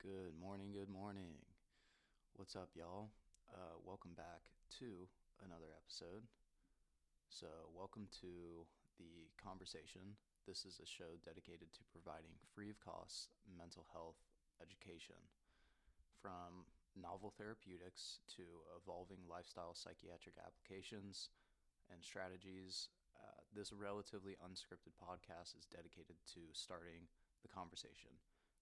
Good morning, good morning. What's up, y'all? Welcome back to another episode. So, welcome to The Conversation. This is a show dedicated to providing free of cost mental health education, from novel therapeutics to evolving lifestyle psychiatric applications and strategies. This relatively unscripted podcast is dedicated to starting the conversation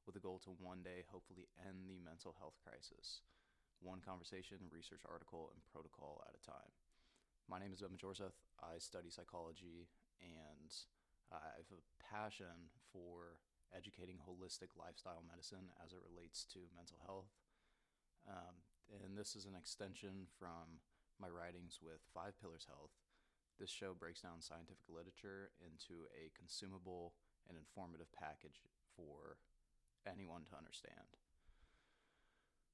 with a goal to one day hopefully end the mental health crisis, one conversation, research article, and protocol at a time. My name is Bjorseth. I study psychology, and I have a passion for educating holistic lifestyle medicine as it relates to mental health. And this is an extension from my writings with Five Pillars Health. This show breaks down scientific literature into a consumable and informative package for anyone to understand.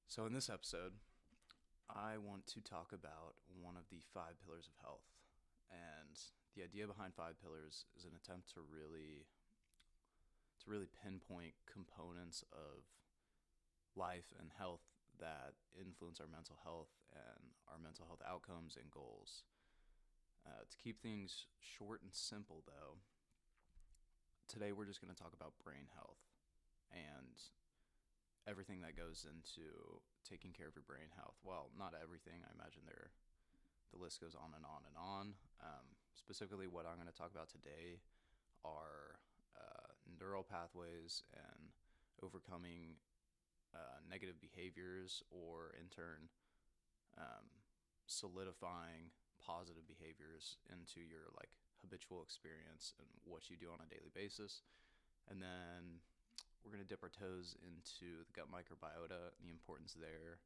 So in this episode, I want to talk about one of the five pillars of health. And the idea behind five pillars is an attempt to really pinpoint components of life and health that influence our mental health and our mental health outcomes and goals. To keep things short and simple, though, today we're just going to talk about brain health and everything that goes into taking care of your brain health. Well, not everything. I imagine the list goes on and on and on. Specifically, what I'm going to talk about today are neural pathways and overcoming negative behaviors, or in turn, solidifying positive behaviors into your habitual experience and what you do on a daily basis. And then we're going to dip our toes into the gut microbiota and the importance there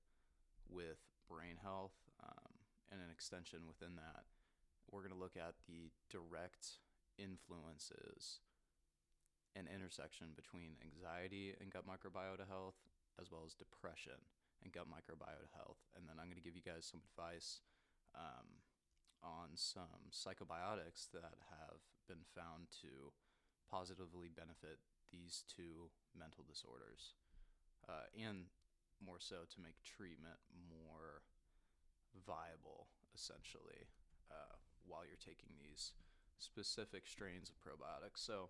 with brain health. And an extension within that, we're going to look at the direct influences and intersection between anxiety and gut microbiota health, as well as depression and gut microbiota health. And then I'm going to give you guys some advice on some psychobiotics that have been found to positively benefit these two mental disorders, and more so to make treatment more viable, essentially, while you're taking these specific strains of probiotics. So,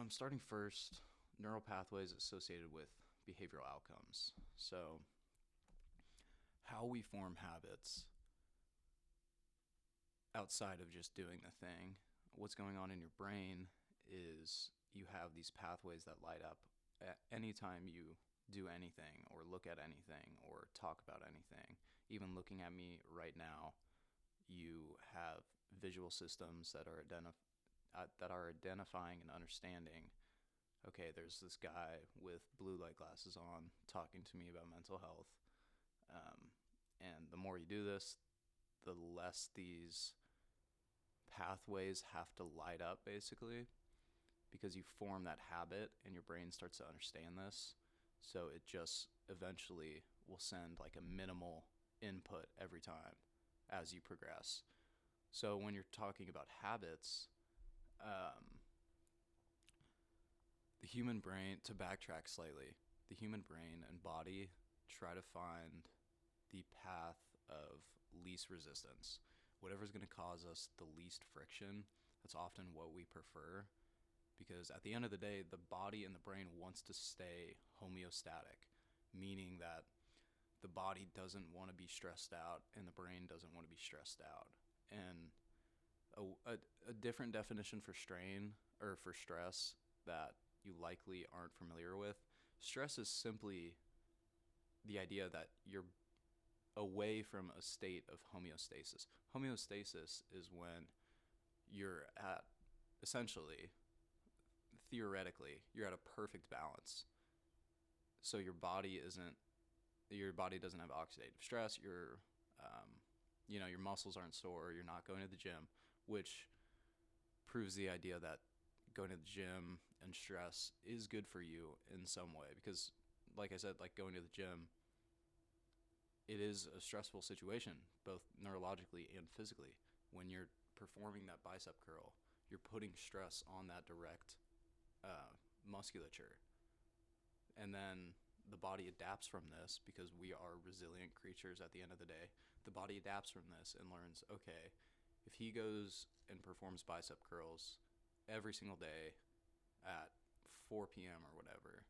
starting first, neural pathways associated with behavioral outcomes. So, how we form habits outside of just doing the thing, what's going on in your brain is you have these pathways that light up at any time you do anything or look at anything or talk about anything. Even looking at me right now, you have visual systems that are identifying and understanding, okay, there's this guy with blue light glasses on talking to me about mental health. And the more you do this, the less these pathways have to light up, basically, because you form that habit and your brain starts to understand this. So it just eventually will send a minimal input every time as you progress. So when you're talking about habits, the human brain, to backtrack slightly, the human brain and body try to find the path of least resistance. Whatever's going to cause us the least friction, that's often what we prefer. Because at the end of the day, the body and the brain wants to stay homeostatic, meaning that the body doesn't want to be stressed out and the brain doesn't want to be stressed out. And a different definition for strain or for stress that you likely aren't familiar with, stress is simply the idea that you're away from a state of homeostasis. Homeostasis is when you're at, essentially, theoretically, you're at a perfect balance. So your body doesn't have oxidative stress. Your muscles aren't sore. You're not going to the gym, which proves the idea that going to the gym and stress is good for you in some way. Because, like I said, going to the gym, it is a stressful situation, both neurologically and physically. When you're performing that bicep curl, you're putting stress on that direct musculature. And And then the body adapts from this because we are resilient creatures at the end of the day. The body adapts from this and learns, okay, if he goes and performs bicep curls every single day at 4 p.m. or whatever,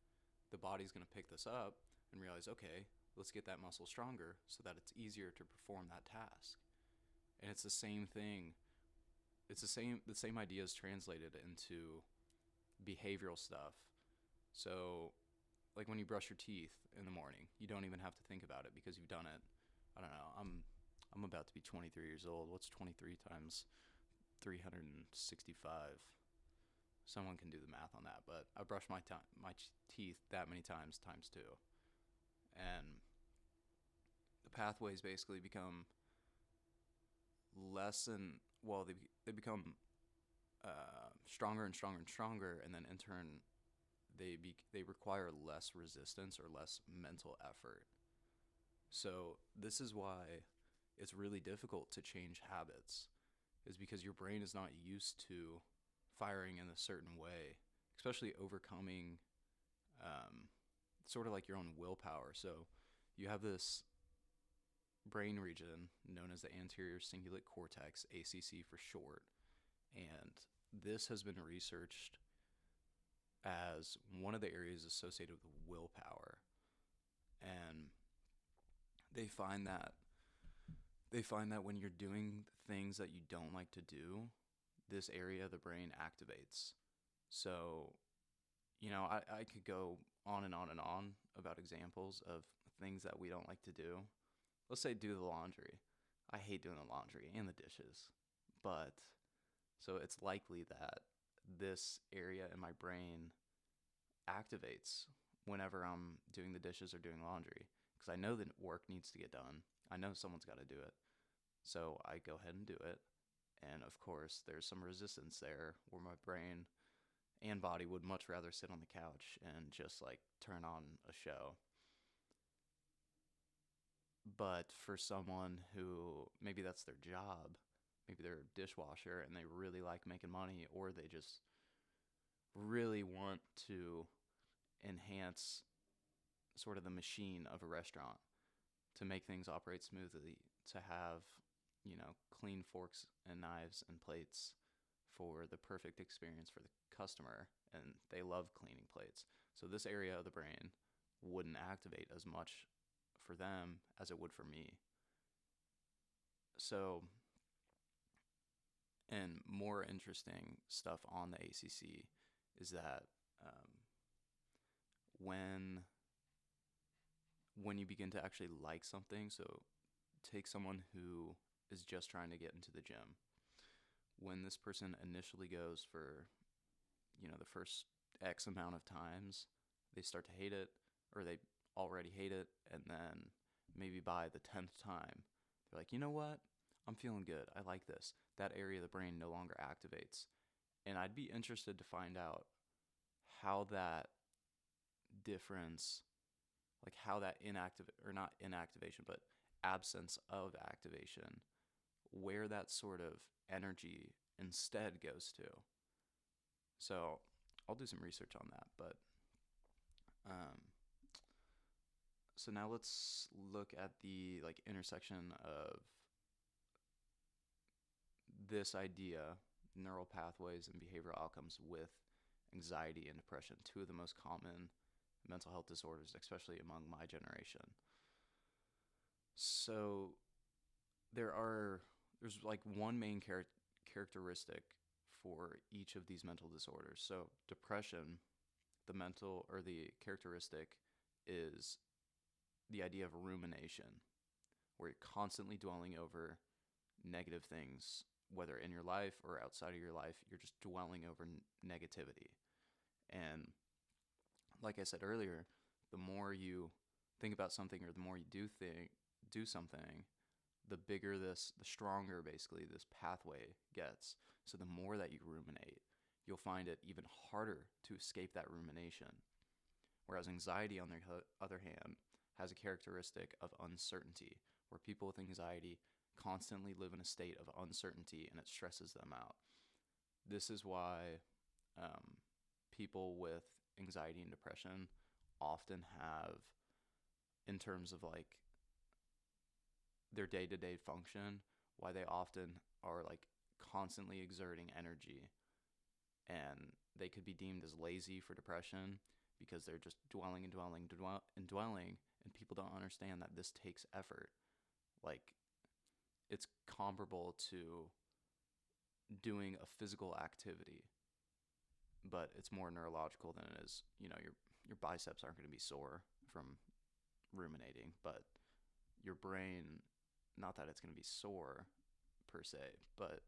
the body's going to pick this up and realize, okay, let's get that muscle stronger so that it's easier to perform that task. And it's the same thing. It's the same ideas translated into behavioral stuff. So, like when you brush your teeth in the morning, you don't even have to think about it because you've done it. I don't know. I'm about to be 23 years old. What's 23 times 365? Someone can do the math on that, but I brush my teeth that many times two, and the pathways basically become less and well, they become stronger and stronger and stronger, and then in turn they require less resistance or less mental effort. So this is why it's really difficult to change habits, is because your brain is not used to firing in a certain way, especially overcoming sort of like your own willpower. So you have this brain region known as the anterior cingulate cortex, ACC for short, and this has been researched as one of the areas associated with willpower. And they find that when you're doing things that you don't like to do, this area of the brain activates. So, I could go on and on and on about examples of things that we don't like to do. Let's say do the laundry. I hate doing the laundry and the dishes. But, so it's likely that this area in my brain activates whenever I'm doing the dishes or doing laundry, because I know that work needs to get done. I know someone's got to do it. So I go ahead and do it. And of course, there's some resistance there where my brain and body would much rather sit on the couch and just like turn on a show. But for someone who maybe that's their job, maybe they're a dishwasher and they really like making money, or they just really want to enhance sort of the machine of a restaurant to make things operate smoothly, to have, clean forks and knives and plates for the perfect experience for the customer, and they love cleaning plates. So this area of the brain wouldn't activate as much for them as it would for me. So, and more interesting stuff on the ACC is that when you begin to actually like something, so take someone who is just trying to get into the gym. When this person initially goes for, the first X amount of times, they start to hate it, or they already hate it, and then maybe by the 10th time, they're like, you know what? I'm feeling good. I like this. That area of the brain no longer activates. And I'd be interested to find out how that difference, like how that not inactivation, but absence of activation, where that sort of energy instead goes to. So I'll do some research on that. But so now let's look at the intersection of this idea, neural pathways and behavioral outcomes, with anxiety and depression, two of the most common mental health disorders, especially among my generation. So there's one main characteristic for each of these mental disorders. So depression, the characteristic is the idea of rumination, where you're constantly dwelling over negative things, whether in your life or outside of your life. You're just dwelling over negativity. And like I said earlier, the more you think about something, or the more you do something, the stronger basically this pathway gets. So the more that you ruminate, you'll find it even harder to escape that rumination. Whereas anxiety, on the other hand, has a characteristic of uncertainty, where people with anxiety constantly live in a state of uncertainty, and it stresses them out. This is why people with anxiety and depression often have, in terms of like their day-to-day function, why they often are like constantly exerting energy, and they could be deemed as lazy for depression because they're just dwelling and dwelling, and people don't understand that this takes effort. Like, it's comparable to doing a physical activity, but it's more neurological than it is, your biceps aren't going to be sore from ruminating, but your brain, not that it's going to be sore per se, but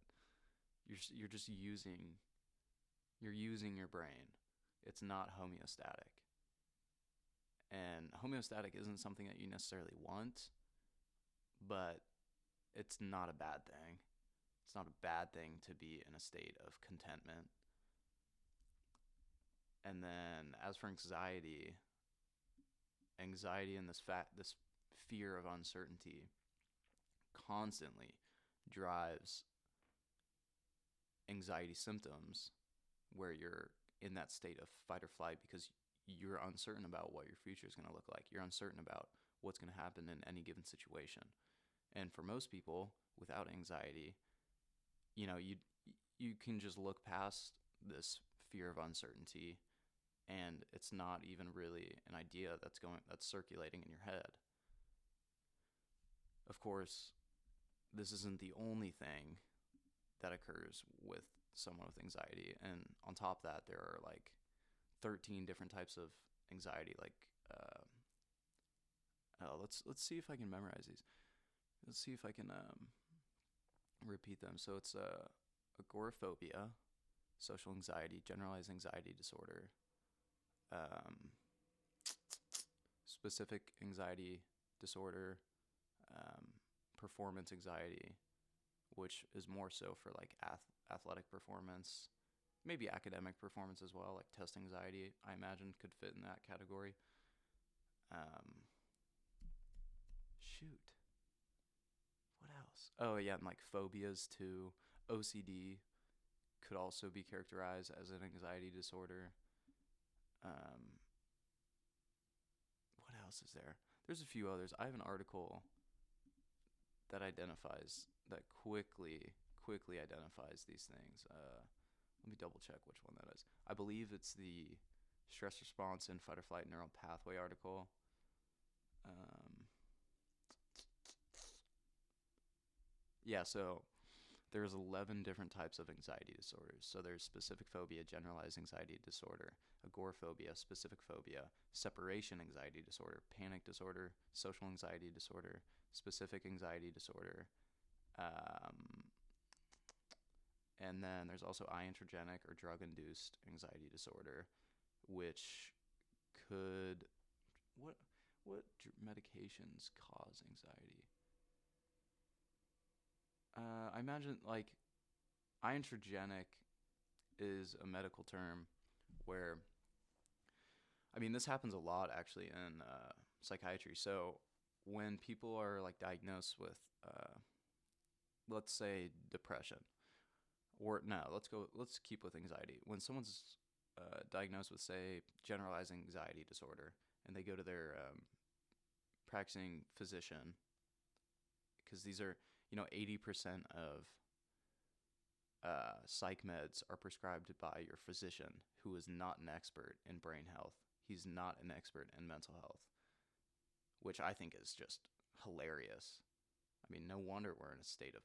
you're just using your brain. It's not homeostatic. And homeostatic isn't something that you necessarily want, but it's not a bad thing. It's not a bad thing to be in a state of contentment. And then as for anxiety and this fear of uncertainty constantly drives anxiety symptoms where you're in that state of fight or flight because you're uncertain about what your future is going to look like. You're uncertain about what's going to happen in any given situation. And for most people without anxiety, you can just look past this fear of uncertainty, and it's not even really an idea that's circulating in your head. Of course, this isn't the only thing that occurs with someone with anxiety, and on top of that, there are like 13 different types of anxiety. Like, let's see if I can memorize these. Let's see if I can repeat them. So it's agoraphobia, social anxiety, generalized anxiety disorder, specific anxiety disorder, performance anxiety, which is more so for like athletic performance, maybe academic performance as well, like test anxiety, I imagine could fit in that category. Shoot. What else? Oh, yeah, and like phobias too. OCD could also be characterized as an anxiety disorder. What else is there? There's a few others. I have an article that quickly identifies these things. Let me double check which one that is. I believe it's the stress response and fight or flight neural pathway article. Yeah, so there's 11 different types of anxiety disorders. So there's specific phobia, generalized anxiety disorder, agoraphobia, specific phobia, separation anxiety disorder, panic disorder, social anxiety disorder, specific anxiety disorder. And then there's also iatrogenic or drug-induced anxiety disorder, which could... What medications cause anxiety? I imagine, like, iatrogenic is a medical term where, I mean, this happens a lot actually in psychiatry. So when people are like diagnosed with, let's say, depression, or no, let's keep with anxiety. When someone's diagnosed with, say, generalized anxiety disorder, and they go to their practicing physician, because these are, 80% of psych meds are prescribed by your physician, who is not an expert in brain health. He's not an expert in mental health, which I think is just hilarious. I mean, no wonder we're in a state of...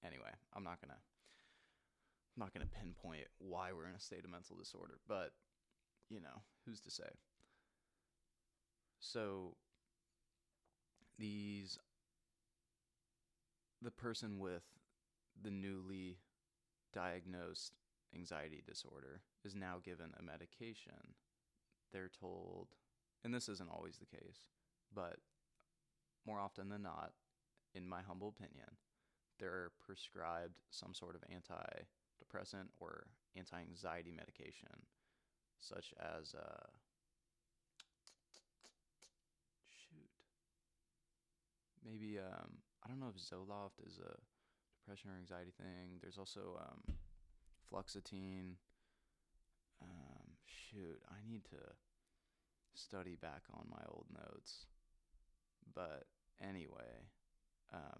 Anyway, I'm not gonna pinpoint why we're in a state of mental disorder, but who's to say? So the person with the newly diagnosed anxiety disorder is now given a medication. They're told, and this isn't always the case, but more often than not, in my humble opinion, they're prescribed some sort of antidepressant or anti-anxiety medication, such as maybe I don't know if Zoloft is a depression or anxiety thing. There's also fluoxetine. I need to study back on my old notes. But anyway,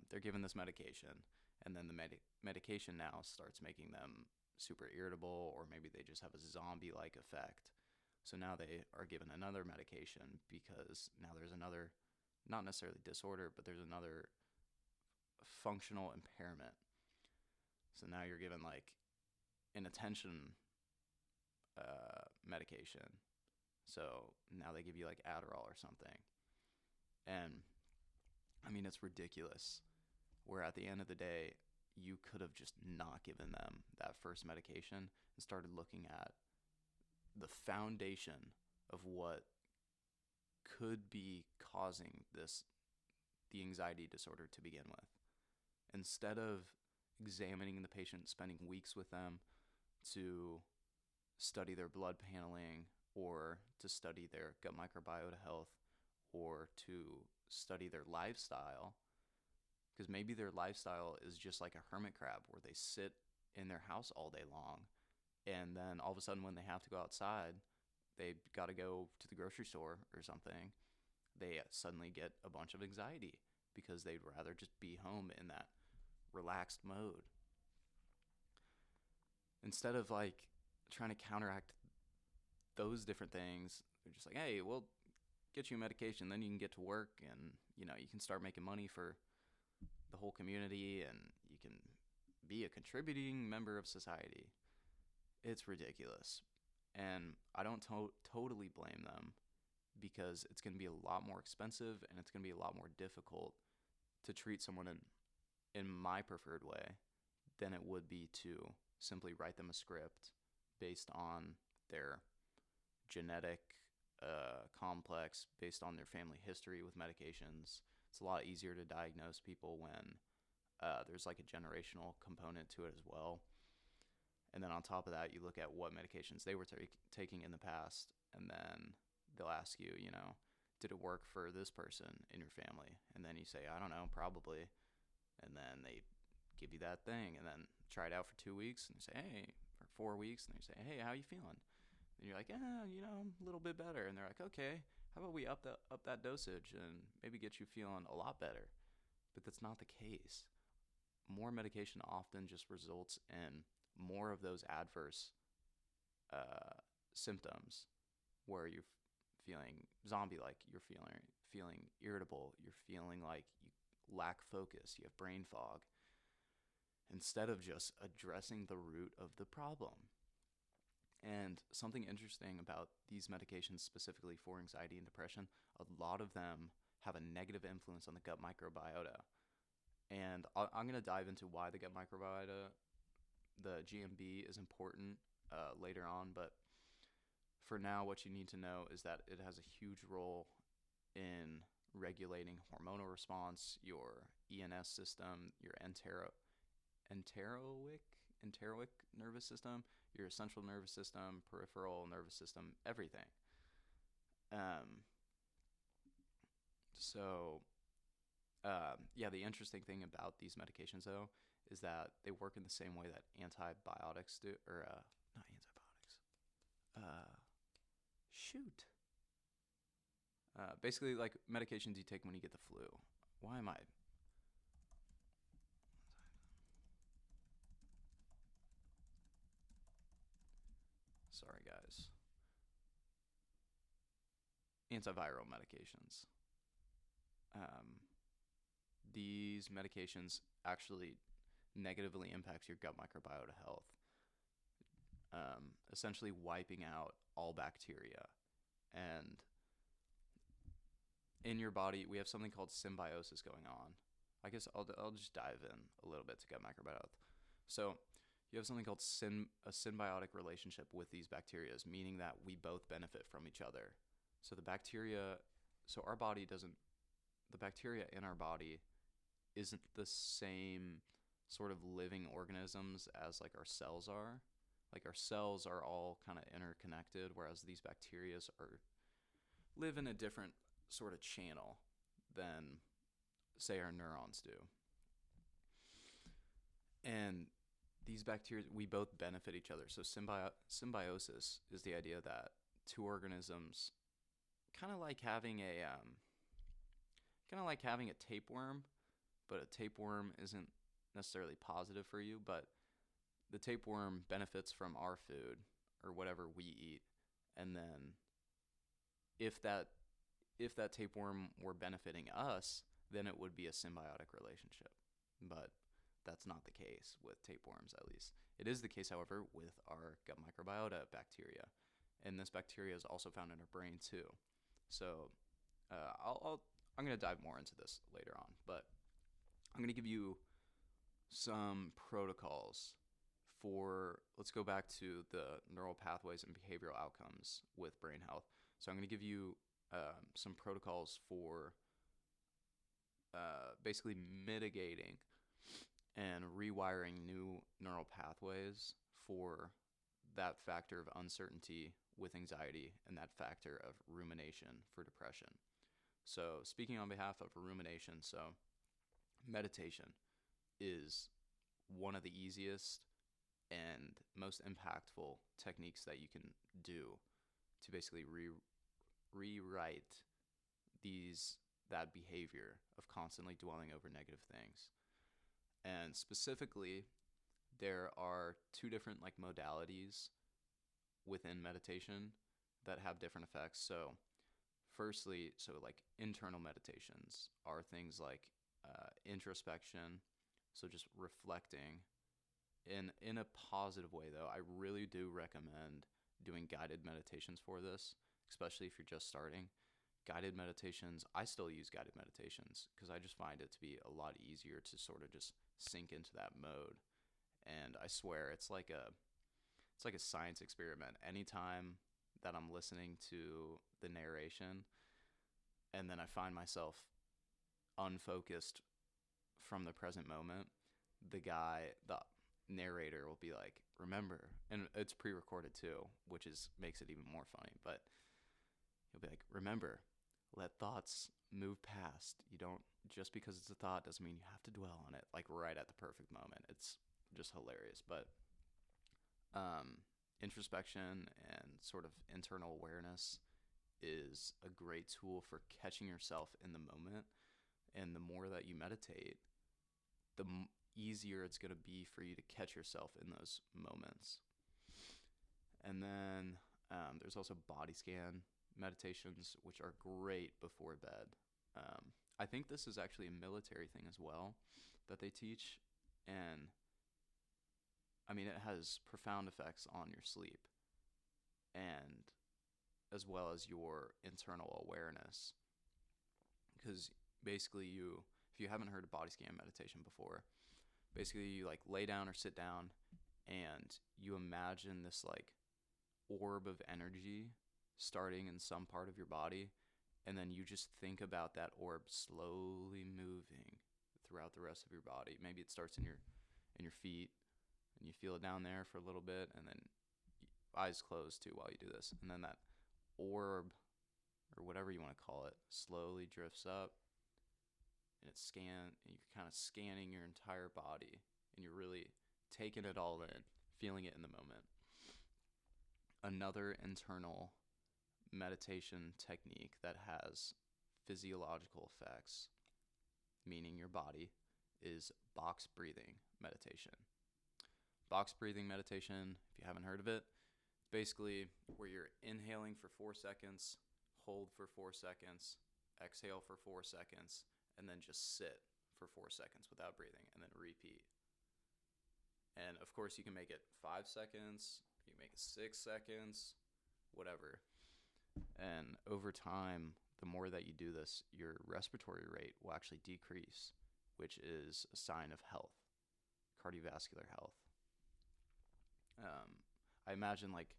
they're given this medication, and then the medication now starts making them super irritable, or maybe they just have a zombie-like effect. So now they are given another medication because now there's another, not necessarily disorder, but there's another functional impairment. So now you're given like an attention medication. So now they give you like Adderall or something. And I mean, it's ridiculous. Where at the end of the day, you could have just not given them that first medication and started looking at the foundation of what could be causing the anxiety disorder to begin with. Instead of examining the patient, spending weeks with them to study their blood paneling or to study their gut microbiota health or to study their lifestyle, because maybe their lifestyle is just like a hermit crab where they sit in their house all day long, and then all of a sudden when they have to go outside, they got to go to the grocery store or something, they suddenly get a bunch of anxiety because they'd rather just be home in that relaxed mode. Instead of like trying to counteract those different things, they're just like, hey, we'll get you medication, then you can get to work, and you can start making money for the whole community, and you can be a contributing member of society. It's ridiculous. And I don't totally blame them, because it's going to be a lot more expensive and it's going to be a lot more difficult to treat someone in my preferred way than it would be to simply write them a script based on their genetic complex, based on their family history with medications. It's a lot easier to diagnose people when there's like a generational component to it as well. And then on top of that, you look at what medications they were taking in the past, and then they'll ask you, did it work for this person in your family? And then you say, I don't know, probably. And then they give you that thing, and then try it out for 2 weeks, and you say, hey, or 4 weeks, and they say, hey, how you feeling? And you're like, a little bit better. And they're like, okay, how about we up that dosage and maybe get you feeling a lot better? But that's not the case. More medication often just results in more of those adverse symptoms, where you're feeling zombie-like, you're feeling irritable, you're feeling like you lack focus, you have brain fog, instead of just addressing the root of the problem. And something interesting about these medications specifically for anxiety and depression, a lot of them have a negative influence on the gut microbiota. And I'm going to dive into why the gut microbiota, the GMB, is important later on. But for now, what you need to know is that it has a huge role in regulating hormonal response, your ENS system, your enteroic nervous system, your central nervous system, peripheral nervous system, everything. The interesting thing about these medications, though, is that they work in the same way that antibiotics do, or not antibiotics. Basically, like medications you take when you get the flu. Why am I? Sorry, guys. Antiviral medications. These medications actually negatively impact your gut microbiota health, essentially wiping out all bacteria. And in your body, we have something called symbiosis going on. I guess I'll just dive in a little bit to gut microbiota health. So you have something called a symbiotic relationship with these bacteria, meaning that we both benefit from each other. So the bacteria in our body isn't the same sort of living organisms as like our cells are. Like our cells are all kind of interconnected, whereas these bacteria live in a different sort of channel than, say, our neurons do. And these bacteria, we both benefit each other. So symbiosis is the idea that two organisms kind of like having a kind of like having a tapeworm, but a tapeworm isn't necessarily positive for you, but the tapeworm benefits from our food or whatever we eat. And then if that if that tapeworm were benefiting us, then it would be a symbiotic relationship. But that's not the case with tapeworms, at least. It is the case, however, with our gut microbiota bacteria. And this bacteria is also found in our brain too. So I'm going to dive more into this later on, but I'm going to give you some protocols for, let's go back to the neural pathways and behavioral outcomes with brain health. So I'm going to give you some protocols for basically mitigating and rewiring new neural pathways for that factor of uncertainty with anxiety and that factor of rumination for depression. So speaking on behalf of rumination, so meditation is one of the easiest and most impactful techniques that you can do to basically rewrite that behavior of constantly dwelling over negative things. And specifically, there are two different like modalities within meditation that have different effects. So firstly, like internal meditations are things like introspection, so just reflecting in a positive way. Though I really do recommend doing guided meditations for this, especially if you're just starting. Guided meditations, I still use guided meditations because I just find it to be a lot easier to sort of just sink into that mode. And I swear it's like a science experiment. Anytime that I'm listening to the narration and then I find myself unfocused from the present moment, the narrator will be like, remember, and it's pre-recorded too, which makes it even more funny, but he'll be like, remember, let thoughts move past. You don't, just because it's a thought doesn't mean you have to dwell on it, like right at the perfect moment. It's just hilarious. But introspection and sort of internal awareness is a great tool for catching yourself in the moment. And the more that you meditate, the easier it's going to be for you to catch yourself in those moments. And then there's also body scan meditations, which are great before bed. I think this is actually a military thing as well that they teach. And I mean, it has profound effects on your sleep and as well as your internal awareness. Because basically if you haven't heard of body scan meditation before, basically you like lay down or sit down and you imagine this like orb of energy starting in some part of your body, and then you just think about that orb slowly moving throughout the rest of your body. Maybe it starts in your feet and you feel it down there for a little bit, and then eyes closed too while you do this, and then that orb or whatever you want to call it slowly drifts up, and you're kind of scanning your entire body, and you're really taking it all in, feeling it in the moment. Another internal meditation technique that has physiological effects, meaning your body, is box breathing meditation. Box breathing meditation, if you haven't heard of it, basically where you're inhaling for 4 seconds, hold for 4 seconds, exhale for 4 seconds, and then just sit for 4 seconds without breathing, and then repeat. And of course, you can make it 5 seconds, you can make it 6 seconds, whatever. And over time, the more that you do this, your respiratory rate will actually decrease, which is a sign of health, cardiovascular health. I imagine like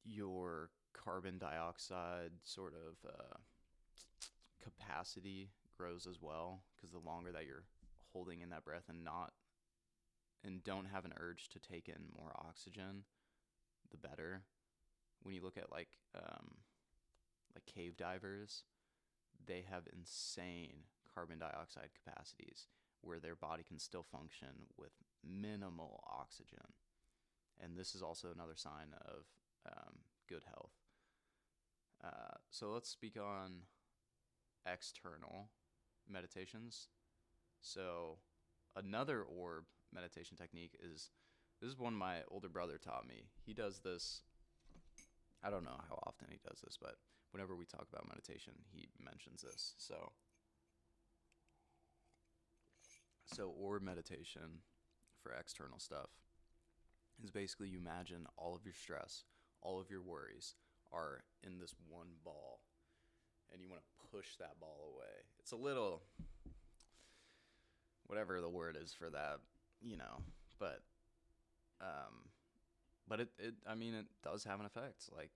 your carbon dioxide sort of capacity grows as well, because the longer that you're holding in that breath and don't have an urge to take in more oxygen, the better. When you look at like cave divers, they have insane carbon dioxide capacities where their body can still function with minimal oxygen. And this is also another sign of good health. So let's speak on external meditations. So another orb meditation technique is, this is one my older brother taught me. He does this, I don't know how often he does this, but whenever we talk about meditation, he mentions this. So orb meditation for external stuff is basically, you imagine all of your stress, all of your worries are in this one ball, and you want to push that ball away. It's a little, whatever the word is for that, but it does have an effect. Like,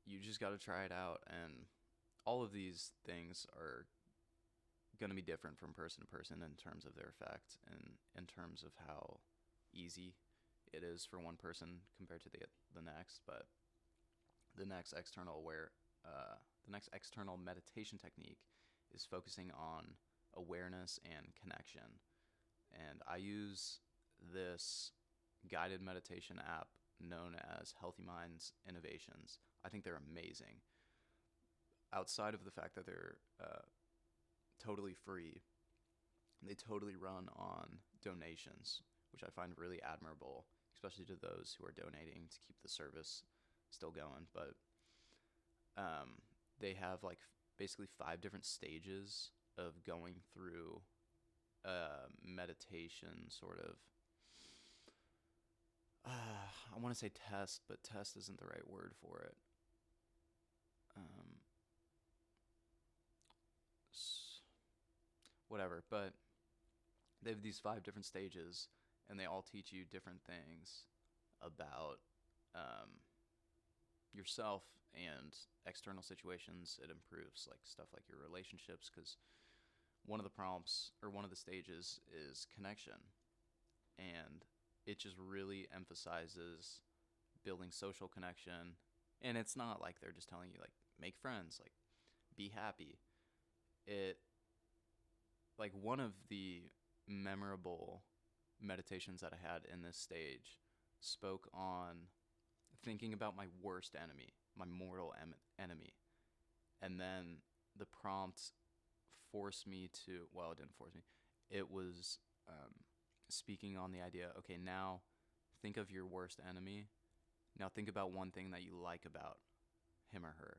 you just got to try it out, and all of these things are going to be different from person to person in terms of their effect, and in terms of how easy it is for one person compared to the next. But the next external meditation technique is focusing on awareness and connection. And I use this guided meditation app known as Healthy Minds Innovations. I think they're amazing. Outside of the fact that they're totally free, they totally run on donations, which I find really admirable, especially to those who are donating to keep the service still going. But they have like basically 5 different stages of going through meditation sort of, I want to say test, but test isn't the right word for it. Whatever, but they have these 5 different stages, and they all teach you different things about yourself and external situations. It improves like stuff like your relationships, because one of the prompts or one of the stages is connection, and it just really emphasizes building social connection. And it's not like they're just telling you like make friends, like be happy. It, like, one of the memorable meditations that I had in this stage spoke on thinking about my worst enemy, my mortal enemy. And then the prompt forced me to, well, it didn't force me. It was speaking on the idea, okay, now think of your worst enemy. Now think about one thing that you like about him or her.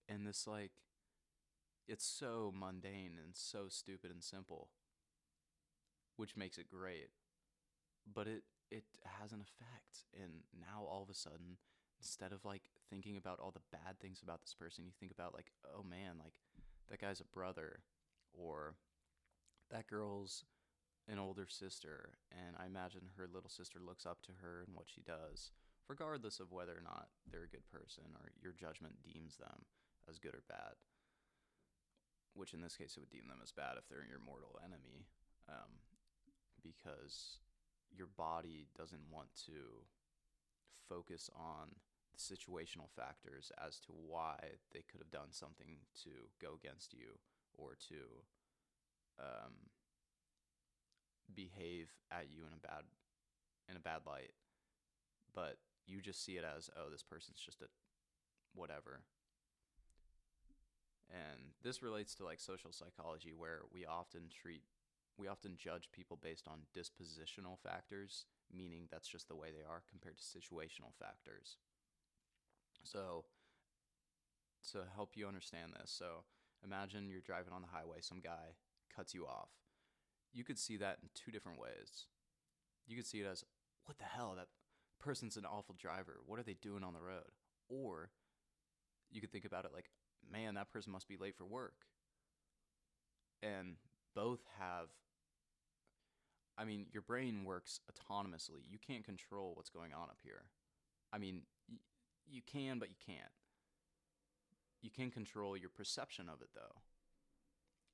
And this, like, it's so mundane and so stupid and simple, which makes it great. But it has an effect. And now all of a sudden, instead of like thinking about all the bad things about this person, you think about like, oh man, like that guy's a brother, or that girl's an older sister, and I imagine her little sister looks up to her and what she does, regardless of whether or not they're a good person or your judgment deems them as good or bad, which in this case it would deem them as bad if they're your mortal enemy, because your body doesn't want to focus on the situational factors as to why they could have done something to go against you or to behave at you in a bad light. But you just see it as, oh, this person's just a whatever. And this relates to like social psychology, where we often judge people based on dispositional factors, meaning that's just the way they are, compared to situational factors. So to help you understand this, so imagine you're driving on the highway, some guy cuts you off. You could see that in 2 different ways. You could see it as, what the hell, that person's an awful driver. What are they doing on the road? Or you could think about it like, man, that person must be late for work. And both have, I mean, your brain works autonomously. You can't control what's going on up here. I mean, you can, but you can't. You can control your perception of it, though.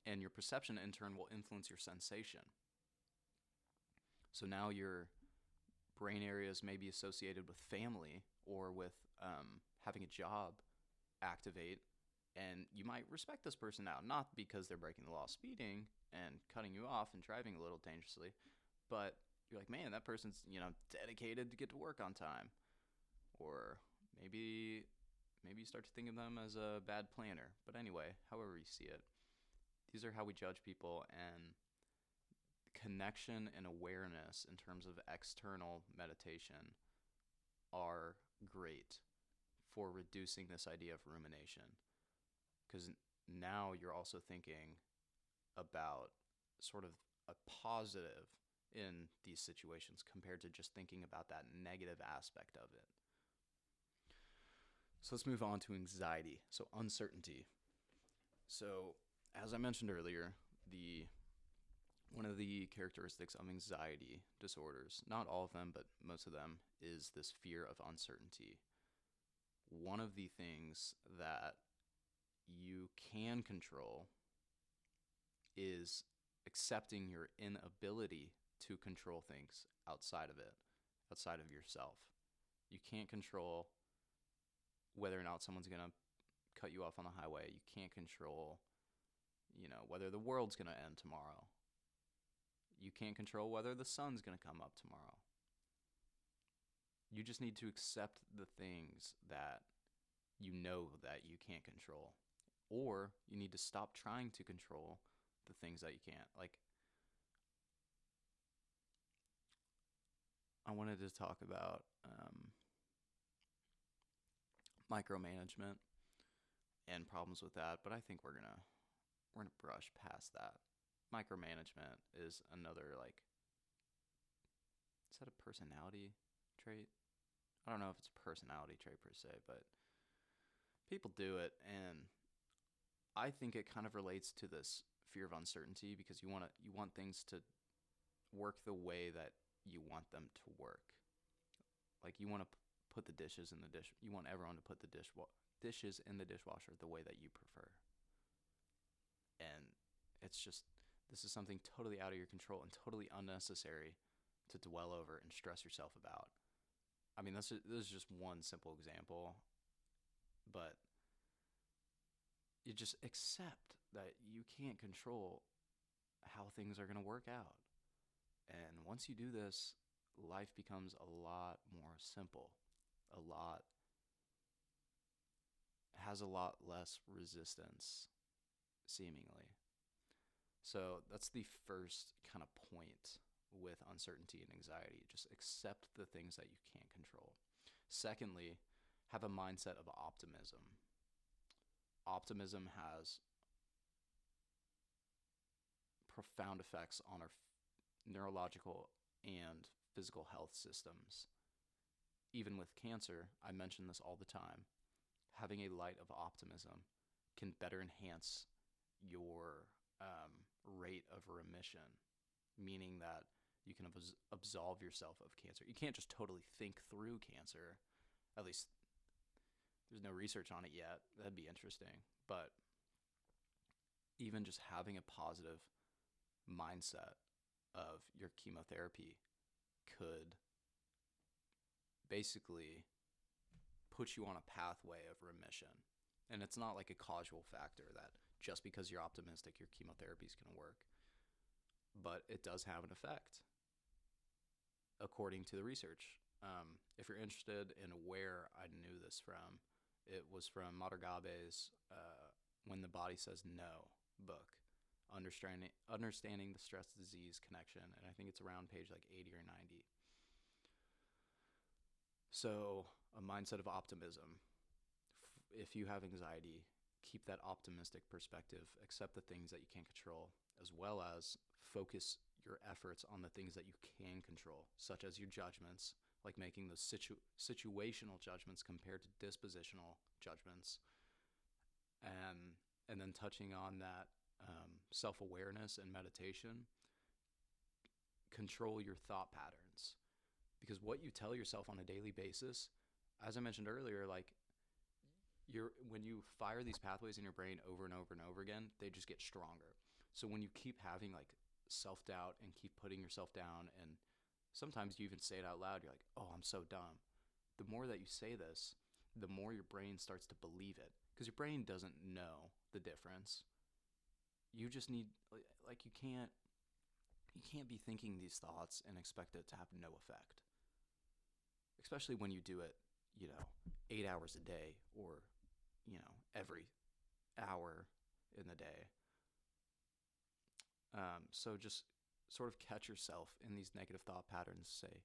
And your perception, in turn, will influence your sensation. So now your brain areas may be associated with family or with having a job activate, and you might respect this person now, not because they're breaking the law of speeding and cutting you off and driving a little dangerously, but you're like, man, that person's, dedicated to get to work on time. Or maybe you start to think of them as a bad planner. But anyway, however you see it, these are how we judge people, and connection and awareness in terms of external meditation are great for reducing this idea of rumination, because now you're also thinking about sort of a positive in these situations compared to just thinking about that negative aspect of it. So let's move on to anxiety. So uncertainty. So as I mentioned earlier, one of the characteristics of anxiety disorders, not all of them, but most of them, is this fear of uncertainty. One of the things that you can control is accepting your inability to control things outside of it, outside of yourself. You can't control whether or not someone's going to cut you off on the highway. You can't control, whether the world's going to end tomorrow. You can't control whether the sun's going to come up tomorrow. You just need to accept the things that you know that you can't control. Or you need to stop trying to control the things that you can't. Like, I wanted to talk about micromanagement and problems with that, but I think we're gonna brush past that. Micromanagement is another, is that a personality trait? I don't know if it's a personality trait per se, but people do it, and I think it kind of relates to this fear of uncertainty, because you want things to work the way that you want them to work. Like, you want to put the dishes in the dish. You want everyone to put the dishes in the dishwasher the way that you prefer. And it's just, this is something totally out of your control and totally unnecessary to dwell over and stress yourself about. I mean, this is just one simple example, but you just accept that you can't control how things are going to work out. And once you do this, life becomes a lot more simple, has a lot less resistance, seemingly. So that's the first kind of point with uncertainty and anxiety. Just accept the things that you can't control. Secondly, have a mindset of optimism. Optimism has profound effects on our neurological and physical health systems. Even with cancer, I mention this all the time, having a light of optimism can better enhance your rate of remission, meaning that you can absolve yourself of cancer. You can't just totally think through cancer. At least there's no research on it yet. That'd be interesting. But even just having a positive mindset of your chemotherapy could basically put you on a pathway of remission. And it's not like a causal factor that just because you're optimistic, your chemotherapy is going to work. But it does have an effect, according to the research. If you're interested in where I knew this from, it was from Matagabe's When the Body Says No book, Understanding the Stress-Disease Connection, and I think it's around page 80 or 90. So a mindset of optimism. If you have anxiety, keep that optimistic perspective, accept the things that you can't control, as well as focus your efforts on the things that you can control, such as your judgments, like making those situational judgments compared to dispositional judgments, and then touching on that self-awareness and meditation. Control your thought patterns, because what you tell yourself on a daily basis, as I mentioned earlier, when you fire these pathways in your brain over and over and over again, they just get stronger. So when you keep having self-doubt and keep putting yourself down, and sometimes you even say it out loud, you're like, oh, I'm so dumb. The more that you say this, the more your brain starts to believe it, because your brain doesn't know the difference. You just need, you can't be thinking these thoughts and expect it to have no effect, especially when you do it 8 hours a day, or, every hour in the day. So just sort of catch yourself in these negative thought patterns. Say,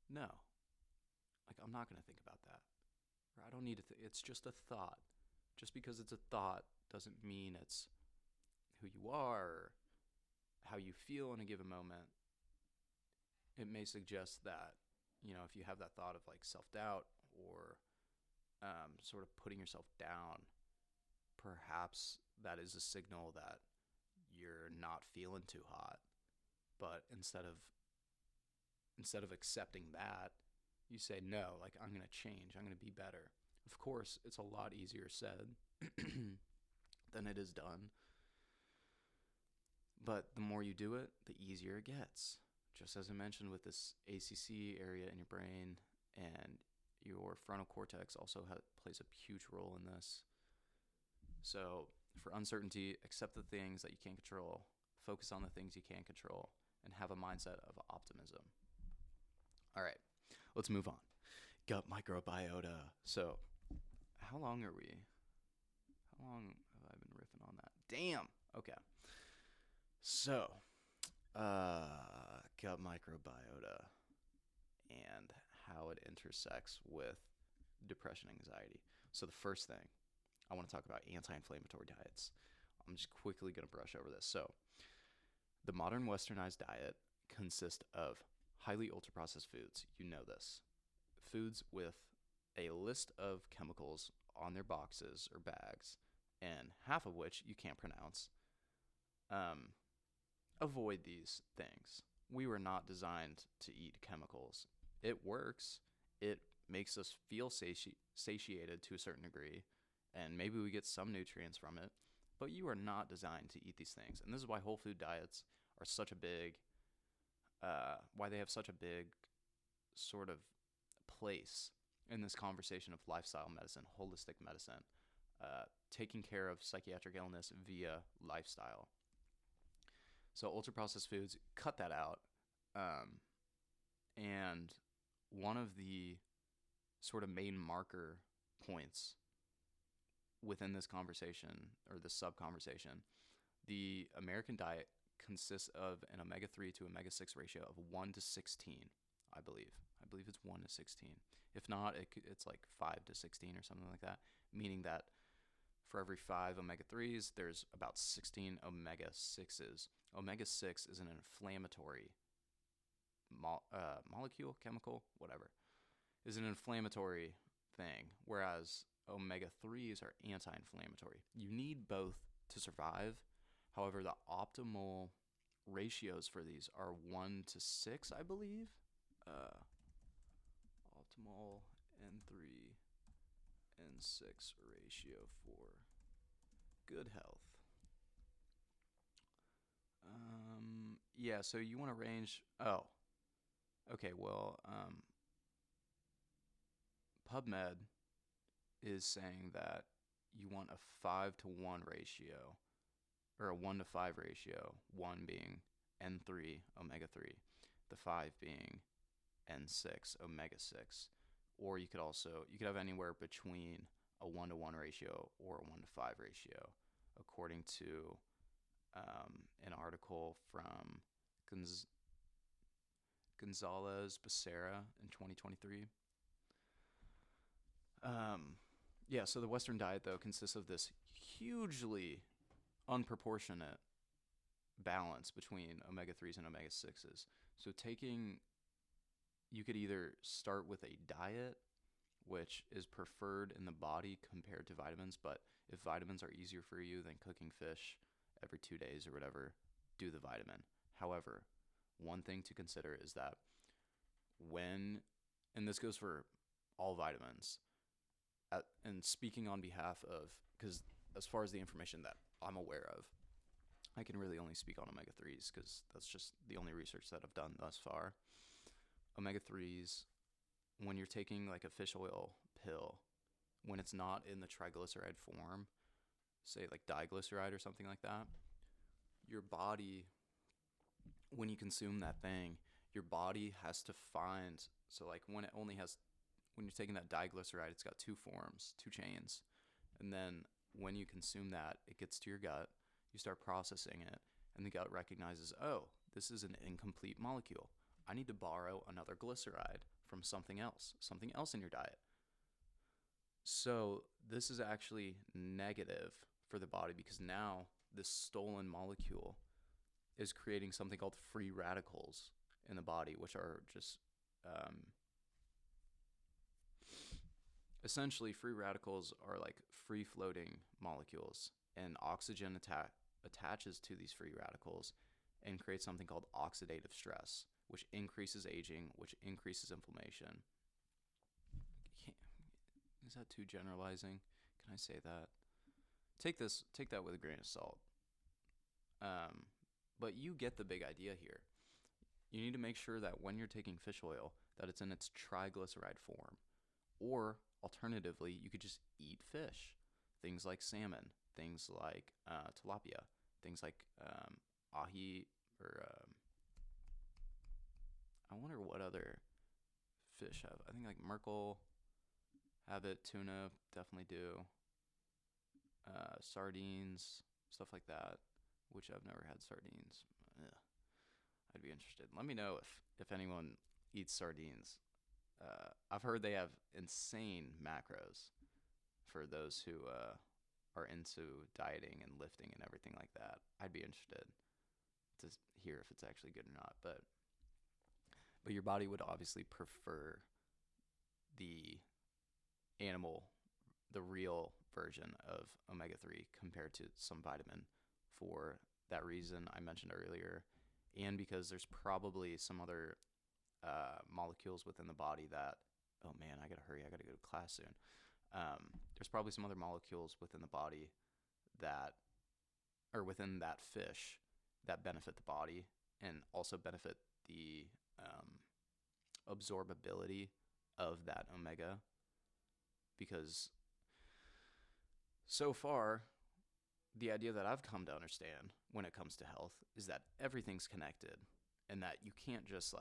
no, like, I'm not going to think about that. Or I don't need to it's just a thought. Just because it's a thought doesn't mean it's who you are or how you feel in a given moment. It may suggest that, if you have that thought of like self-doubt or sort of putting yourself down, perhaps that is a signal that you're not feeling too hot. But instead of accepting that, you say, no, like, I'm going to change. I'm going to be better. Of course, it's a lot easier said than it is done. But the more you do it, the easier it gets. Just as I mentioned with this ACC area in your brain, and your frontal cortex also plays a huge role in this. So for uncertainty, accept the things that you can't control, focus on the things you can control, and have a mindset of optimism. All right, let's move on. Gut microbiota. So how long are we? How long have I been riffing on that? Damn. Okay. So, gut microbiota and how it intersects with depression, anxiety. So the first thing I want to talk about, anti-inflammatory diets. I'm just quickly going to brush over this. So the modern westernized diet consists of highly ultra-processed foods. You know this. Foods with a list of chemicals on their boxes or bags, and half of which you can't pronounce. Avoid these things. We were not designed to eat chemicals. It works. It makes us feel satiated to a certain degree, and maybe we get some nutrients from it, but you are not designed to eat these things. And this is why whole food diets are such a big, why they have such a big sort of place in this conversation of lifestyle medicine, holistic medicine, taking care of psychiatric illness via lifestyle. So ultra-processed foods, cut that out. And one of the sort of main marker points within this conversation, or this sub-conversation, the American diet consists of an omega-3 to omega-6 ratio of 1 to 16, I believe. I believe it's 1 to 16. If not, it's like 5 to 16 or something like that, meaning that for every 5 omega-3s, there's about 16 omega-6s. Omega-6 is an inflammatory molecule, chemical, whatever, is an inflammatory thing, whereas omega-3s are anti-inflammatory. You need both to survive. However, the optimal ratios for these are 1 to 6, I believe. Optimal N3 N6 ratio for good health. Yeah, so you want to range. Oh, okay. Well, PubMed is saying that you want a 5 to 1 ratio, or a 1 to 5 ratio, 1 being N3 omega-3, the 5 being N6 omega-6. Or you could have anywhere between a 1 to 1 ratio or a 1 to 5 ratio, according to an article from Gonzalez Becerra in 2023. Yeah, so the Western diet, though, consists of this hugely unproportionate balance between omega-3s and omega-6s. So you could either start with a diet, which is preferred in the body compared to vitamins, but if vitamins are easier for you than cooking fish every 2 days or whatever, do the vitamin. However, one thing to consider is that and this goes for all vitamins, and speaking on behalf of, because as far as the information that I'm aware of, I can really only speak on omega-3s because that's just the only research that I've done thus far. Omega-3s, when you're taking like a fish oil pill, when it's not in the triglyceride form, say like diglyceride or something like that, your body, when you consume that thing, your body has to find, so like when it only has when you're taking that diglyceride, it's got two forms, two chains. And then when you consume that, it gets to your gut, you start processing it, and the gut recognizes, oh, this is an incomplete molecule. I need to borrow another glyceride from something else in your diet. So this is actually negative for the body, because now this stolen molecule is creating something called free radicals in the body, which are just essentially, free radicals are like free floating molecules, and oxygen attaches to these free radicals and creates something called oxidative stress, which increases aging, which increases inflammation. Is that too generalizing? Can I say that? Take that with a grain of salt. But you get the big idea here. You need to make sure that when you're taking fish oil, that it's in its triglyceride form. Or alternatively, you could just eat fish. Things like salmon, things like tilapia, things like ahi, or I wonder what other fish have. I think like merkel have it, tuna definitely do, sardines, stuff like that, which I've never had sardines. I'd be interested. Let me know if anyone eats sardines. I've heard they have insane macros for those who are into dieting and lifting and everything like that. I'd be interested to hear if it's actually good or not. But your body would obviously prefer the real version of omega-3 compared to some vitamin, for that reason I mentioned earlier, and because there's probably some other molecules within the body that, oh man, I gotta hurry, I gotta go to class soon. There's probably some other molecules within the body that, or within that fish, that benefit the body and also benefit the absorbability of that omega. Because so far, the idea that I've come to understand when it comes to health is that everything's connected, and that you can't just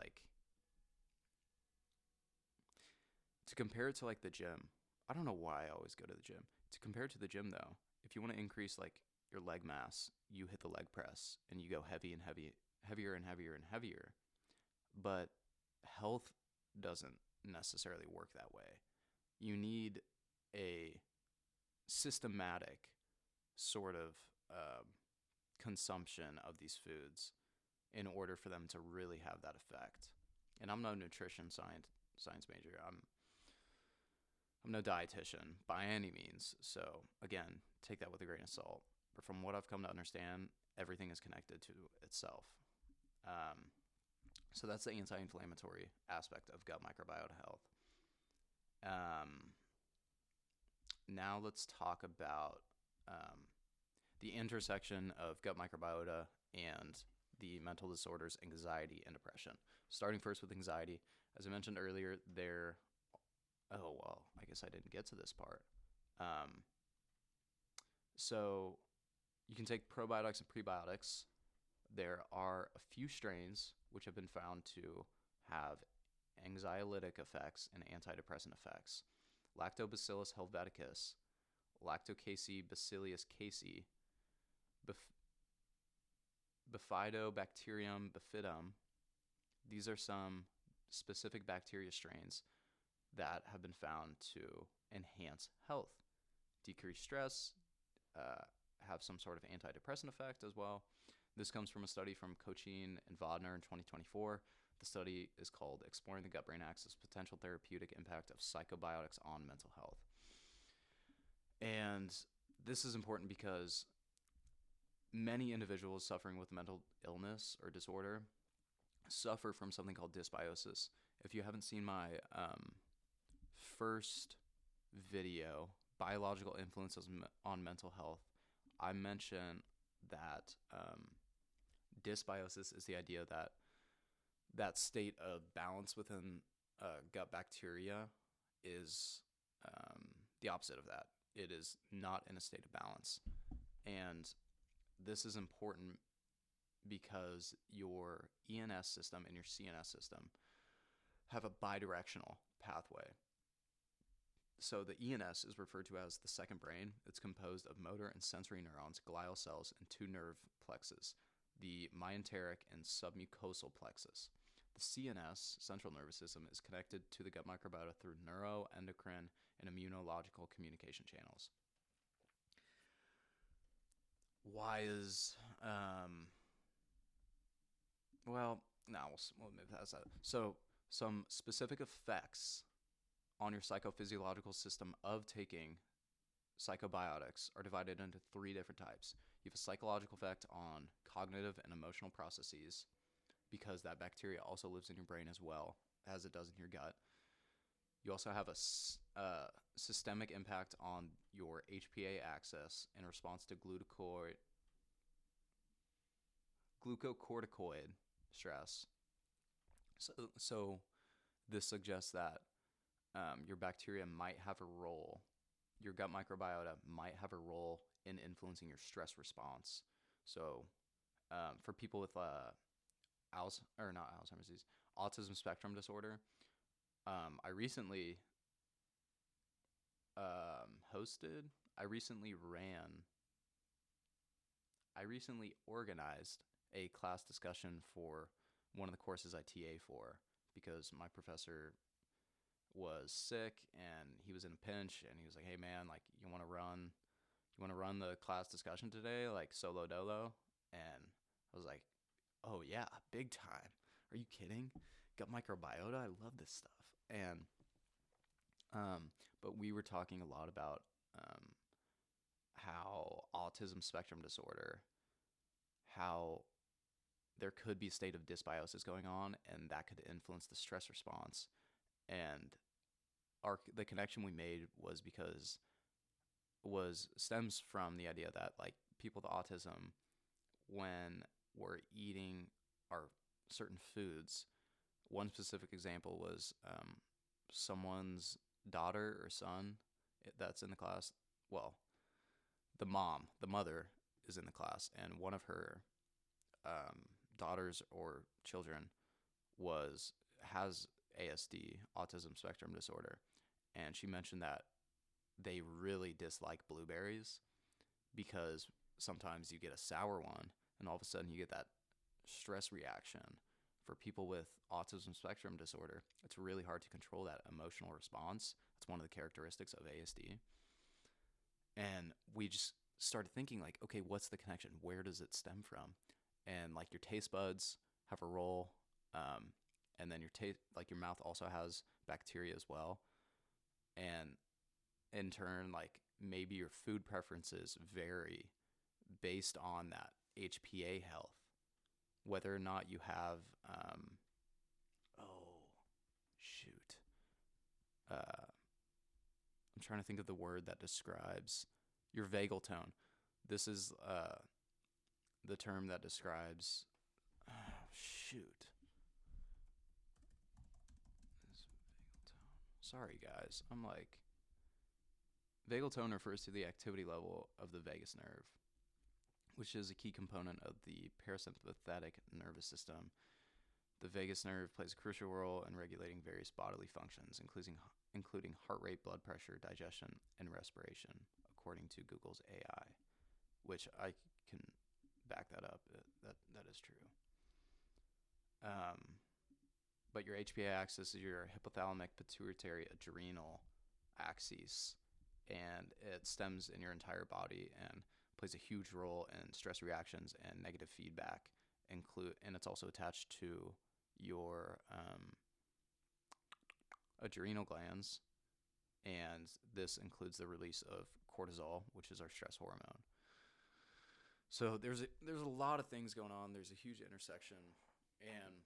to compare it to like the gym. I don't know why I always go to the gym. To compare it to the gym though, if you want to increase like your leg mass, you hit the leg press and you go heavier and heavier and heavier. But health doesn't necessarily work that way. You need a systematic sort of consumption of these foods in order for them to really have that effect. And I'm no nutrition science major. I'm no dietitian by any means. So again, take that with a grain of salt. But from what I've come to understand, everything is connected to itself. So that's the anti-inflammatory aspect of gut microbiota health. Now let's talk about the intersection of gut microbiota and the mental disorders, anxiety, and depression. Starting first with anxiety, as I mentioned earlier, I guess I didn't get to this part. So you can take probiotics and prebiotics. There are a few strains which have been found to have anxiolytic effects and antidepressant effects. Lactobacillus helveticus, Lactobacillus casei, Bifidobacterium bifidum. These are some specific bacteria strains that have been found to enhance health, decrease stress, have some sort of antidepressant effect as well. This comes from a study from Cochin and Vodner in 2024. The study is called Exploring the Gut-Brain Axis, Potential Therapeutic Impact of Psychobiotics on Mental Health. And this is important because many individuals suffering with mental illness or disorder suffer from something called dysbiosis. If you haven't seen my first video, Biological Influences on Mental Health, I mention that dysbiosis is the idea that state of balance within gut bacteria is the opposite of that. It is not in a state of balance. And this is important because your ENS system and your CNS system have a bidirectional pathway. So the ENS is referred to as the second brain. It's composed of motor and sensory neurons, glial cells, and two nerve plexes, the myenteric and submucosal plexus. The CNS, central nervous system, is connected to the gut microbiota through neuroendocrine and immunological communication channels. Why is we'll move past that. So some specific effects on your psychophysiological system of taking psychobiotics are divided into three different types. You have a psychological effect on cognitive and emotional processes, because that bacteria also lives in your brain as well as it does in your gut. You also have a systemic impact on your HPA axis in response to glucocorticoid stress. So this suggests that your bacteria might have a role, your gut microbiota might have a role in influencing your stress response. So for people with Alzheimer's disease, autism spectrum disorder, I recently organized a class discussion for one of the courses I TA for, because my professor was sick and he was in a pinch, and he was like, "Hey man, like you want to run the class discussion today, like solo dolo?" And I was like, "Oh yeah, big time. Are you kidding? Gut microbiota, I love this stuff." And but we were talking a lot about how autism spectrum disorder, how there could be a state of dysbiosis going on, and that could influence the stress response. And the connection we made stems from the idea that like people with autism, when we're eating our certain foods, one specific example was someone's daughter or son that's in the class. Well, the mother is in the class, and one of her daughters or children has ASD, autism spectrum disorder, and she mentioned that they really dislike blueberries because sometimes you get a sour one, and all of a sudden you get that stress reaction. For people with autism spectrum disorder, it's really hard to control that emotional response. That's one of the characteristics of ASD. And we just started thinking like, okay, what's the connection? Where does it stem from? And like your taste buds have a role, and then your mouth also has bacteria as well, and in turn, like maybe your food preferences vary based on that HPA health, whether or not you have I'm trying to think of the word that describes your vagal tone. This is the term that describes Sorry guys, I'm like, vagal tone refers to the activity level of the vagus nerve, which is a key component of the parasympathetic nervous system. The vagus nerve plays a crucial role in regulating various bodily functions, including heart rate, blood pressure, digestion, and respiration, according to Google's AI, which I can back that up. That is true. But your HPA axis is your hypothalamic pituitary adrenal axis, and it stems in your entire body and plays a huge role in stress reactions and negative feedback. And it's also attached to your adrenal glands, and this includes the release of cortisol, which is our stress hormone. So there's a lot of things going on. There's a huge intersection, and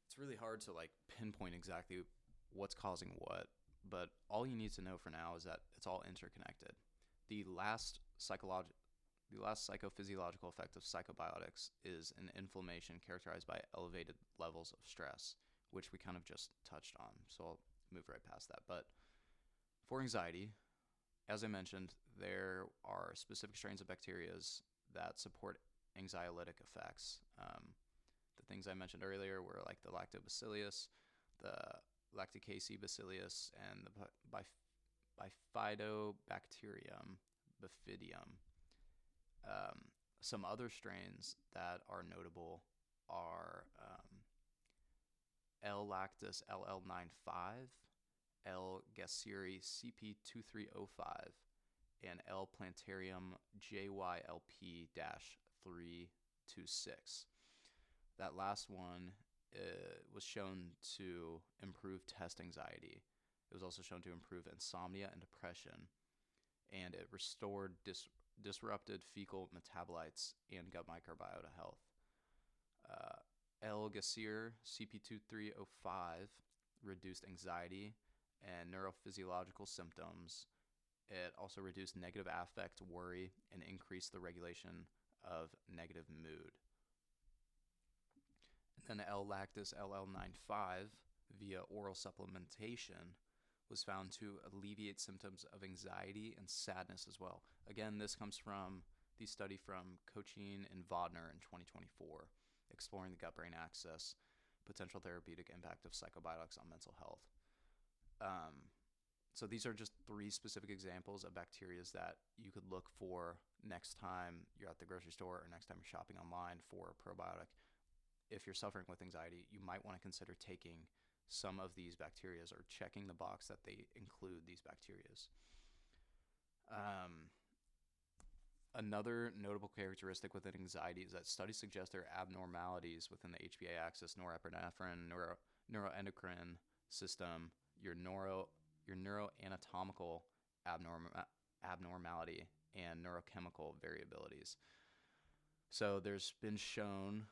it's really hard to like pinpoint exactly what's causing what, but all you need to know for now is that it's all interconnected. The last psychophysiological effect of psychobiotics is an inflammation characterized by elevated levels of stress, which we kind of just touched on. So I'll move right past that. But for anxiety, as I mentioned, there are specific strains of bacteria that support anxiolytic effects. The things I mentioned earlier were like the lactobacillus, the Lacticacibacillus and the Bifidobacterium bifidium. Some other strains that are notable are L. lactis LL95, L. gasseri CP2305, and L. plantarum JYLP-326. That last one was shown to improve test anxiety. It was also shown to improve insomnia and depression, and it restored disrupted fecal metabolites and gut microbiota health. L-gassir CP2305 reduced anxiety and neurophysiological symptoms. It also reduced negative affect, worry, and increased the regulation of negative mood. And then L-lactis LL95 via oral supplementation was found to alleviate symptoms of anxiety and sadness as well. Again, this comes from the study from Cochin and Vodner in 2024, exploring the gut-brain axis, potential therapeutic impact of psychobiotics on mental health. So these are just 3 specific examples of bacteria that you could look for next time you're at the grocery store or next time you're shopping online for a probiotic. If you're suffering with anxiety, you might want to consider taking some of these bacteria or checking the box that they include these bacteria. Another notable characteristic within anxiety is that studies suggest there are abnormalities within the HPA axis, norepinephrine, neuroendocrine system, your neuroanatomical abnormality, and neurochemical variabilities. So there's been shown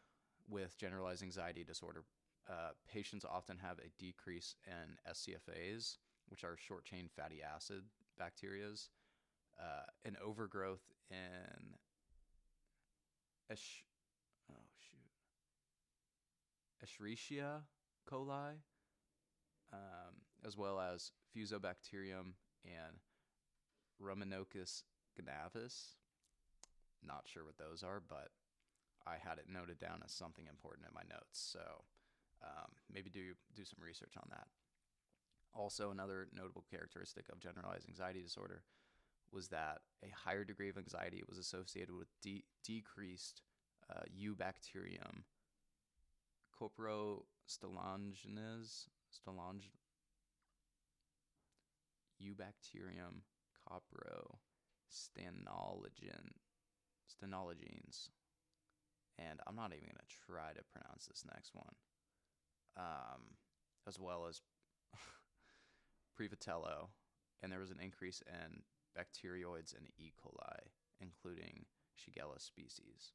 with generalized anxiety disorder, patients often have a decrease in SCFAs, which are short-chain fatty acid bacteria, an overgrowth in Escherichia coli, as well as Fusobacterium and Ruminochus gnavis. Not sure what those are, but I had it noted down as something important in my notes, so maybe do some research on that. Also, another notable characteristic of generalized anxiety disorder was that a higher degree of anxiety was associated with decreased Eubacterium coprostellangenes, Eubacterium coprostenolgenes, and I'm not even going to try to pronounce this next one, as well as Previtello, and there was an increase in bacteroids and E. coli, including Shigella species.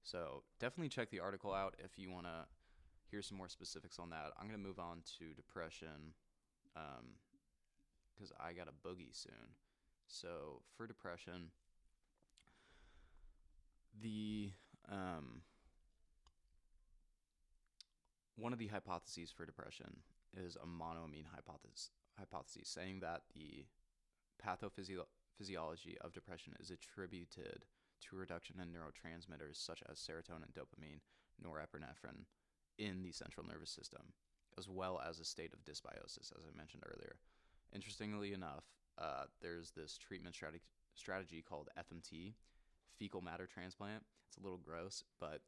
So definitely check the article out if you want to hear some more specifics on that. I'm going to move on to depression because I got a boogie soon. So for depression, one of the hypotheses for depression is a monoamine hypothesis, saying that the pathophysiology of depression is attributed to reduction in neurotransmitters such as serotonin, dopamine, norepinephrine in the central nervous system, as well as a state of dysbiosis, as I mentioned earlier. Interestingly enough, there's this treatment strategy called FMT, fecal matter transplant. It's a little gross, but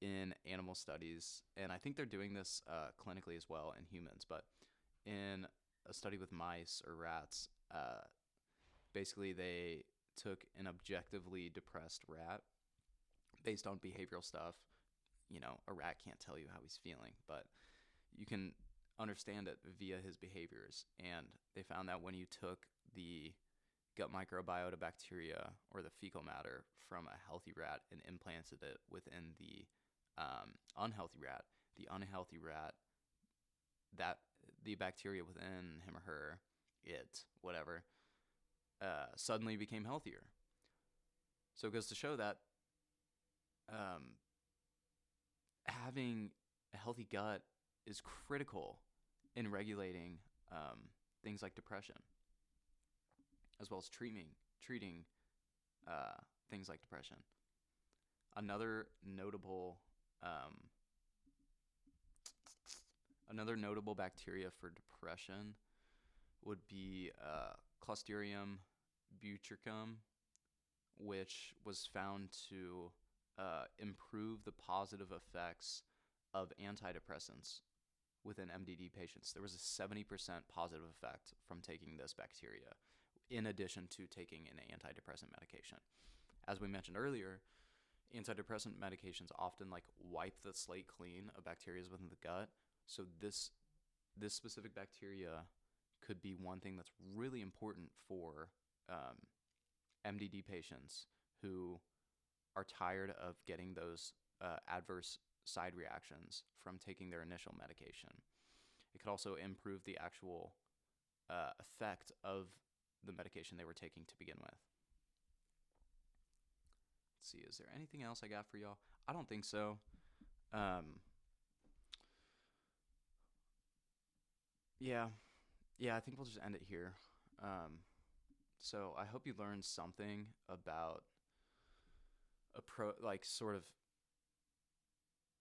in animal studies, and I think they're doing this clinically as well in humans, but in a study with mice or rats, basically they took an objectively depressed rat based on behavioral stuff. You know, a rat can't tell you how he's feeling, but you can understand it via his behaviors. And they found that when you took the gut microbiota bacteria or the fecal matter from a healthy rat and implanted it within the unhealthy rat, that the bacteria within him or her, suddenly became healthier. So it goes to show that having a healthy gut is critical in regulating things like depression, as well as treating things like depression. Another notable Another notable bacteria for depression would be Clostridium butyricum, which was found to improve the positive effects of antidepressants within MDD patients. There was a 70% positive effect from taking this bacteria, in addition to taking an antidepressant medication. As we mentioned earlier, antidepressant medications often like wipe the slate clean of bacteria within the gut. So this specific bacteria could be one thing that's really important for MDD patients who are tired of getting those adverse side reactions from taking their initial medication. It could also improve the actual effect of the medication they were taking to begin with. Let's see, is there anything else I got for y'all? I don't think so. Yeah, I think we'll just end it here. So I hope you learned something about sort of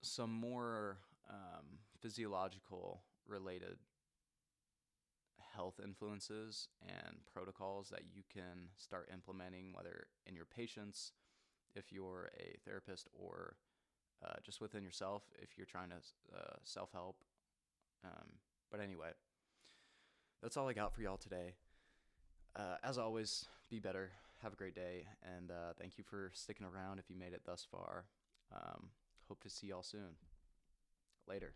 some more physiological related health influences and protocols that you can start implementing, whether in your patients, if you're a therapist, or just within yourself if you're trying to self-help. But anyway, that's all I got for y'all today. As always, be better. Have a great day, and thank you for sticking around if you made it thus far. Hope to see y'all soon. Later.